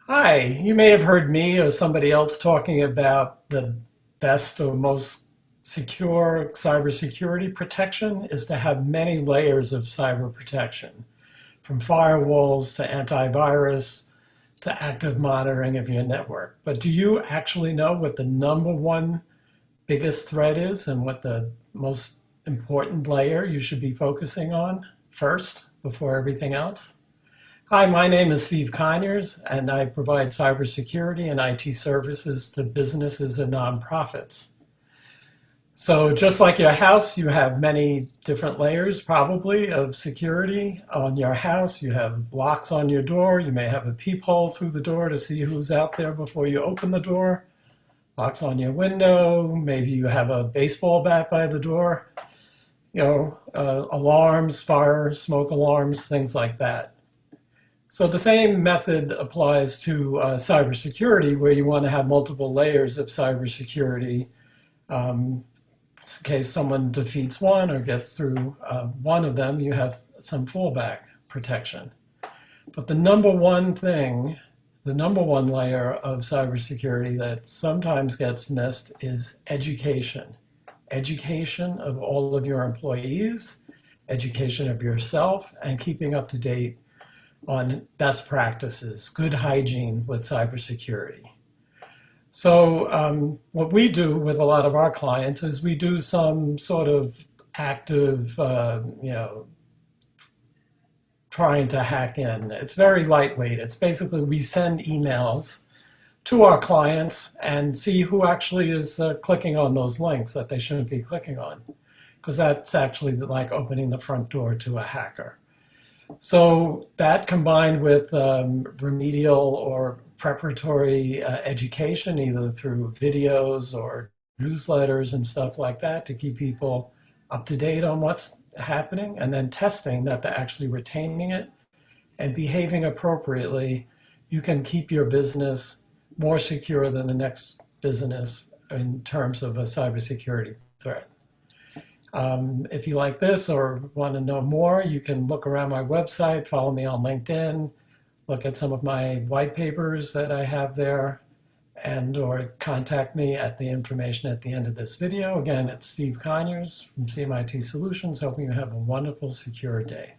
Hi, you may have heard me or somebody else talking about the best or most secure cybersecurity protection is to have many layers of cyber protection, from firewalls to antivirus to active monitoring of your network. But do you actually know what the number one biggest threat is and what the most important layer you should be focusing on first before everything else? Hi, my name is Steve Conyers, and I provide cybersecurity and IT services to businesses and nonprofits. So just like your house, you have many different layers probably of security on your house. You have locks on your door. You may have a peephole through the door to see who's out there before you open the door. Locks on your window. Maybe you have a baseball bat by the door. Alarms, fire, smoke alarms, things like that. So the same method applies to cybersecurity, where you want to have multiple layers of cybersecurity. In case someone defeats one or gets through one of them, you have some fallback protection. But the number one thing, the number one layer of cybersecurity that sometimes gets missed is education. Education of all of your employees, education of yourself, and keeping up to date on best practices, good hygiene with cybersecurity. So what we do with a lot of our clients is we do some sort of active, trying to hack in. It's very lightweight. It's basically we send emails to our clients and see who actually is clicking on those links that they shouldn't be clicking on, because that's actually like opening the front door to a hacker. So that combined with remedial or preparatory education, either through videos or newsletters and stuff like that, to keep people up to date on what's happening, and then testing that they're actually retaining it and behaving appropriately, you can keep your business more secure than the next business in terms of a cybersecurity threat. If you like this or want to know more, you can look around my website, follow me on LinkedIn, look at some of my white papers that I have there, and or contact me at the information at the end of this video. Again, it's Steve Conyers from CMIT Solutions, hoping you have a wonderful, secure day.